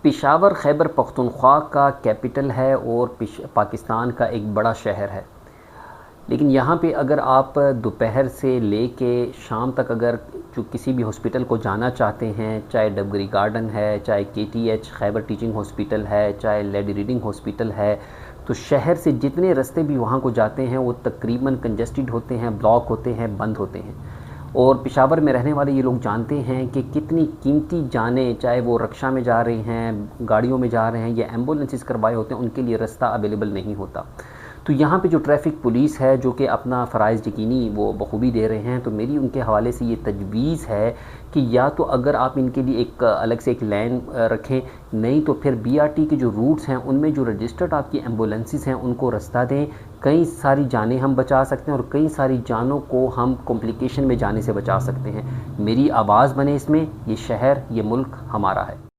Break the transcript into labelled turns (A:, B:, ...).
A: पेशावर खैबर पख्तूनख्वा का कैपिटल है और पाकिस्तान का एक बड़ा शहर है। लेकिन यहाँ पे अगर आप दोपहर से लेके शाम तक अगर जो किसी भी हॉस्पिटल को जाना चाहते हैं, चाहे डबगरी गार्डन है, चाहे KTH खैबर टीचिंग हॉस्पिटल है, चाहे लेडी रीडिंग हॉस्पिटल है, तो शहर से जितने रास्ते भी वहाँ को जाते हैं वो तकरीबन कंजस्टेड होते हैं, ब्लॉक होते हैं, बंद होते हैं। और पेशावर में रहने वाले ये लोग जानते हैं कि कितनी कीमती जानें, चाहे वो रक्षा में जा रहे हैं, गाड़ियों में जा रहे हैं या एम्बुलेंसेस करवाए होते हैं, उनके लिए रास्ता अवेलेबल नहीं होता। तो यहाँ पे जो ट्रैफ़िक पुलिस है जो कि अपना फ़राइज़ यकीनी वो बखूबी दे रहे हैं, तो मेरी उनके हवाले से ये तजवीज़ है कि या तो अगर आप इनके लिए एक अलग से एक लाइन रखें, नहीं तो फिर BRT के जो रूट्स हैं उनमें जो रजिस्टर्ड आपकी एम्बुलेंसेस हैं उनको रास्ता दें। कई सारी जानें हम बचा सकते हैं और कई सारी जानों को हम कॉम्प्लिकेशन में जाने से बचा सकते हैं। मेरी आवाज़ बने इसमें। ये शहर, ये मुल्क हमारा है।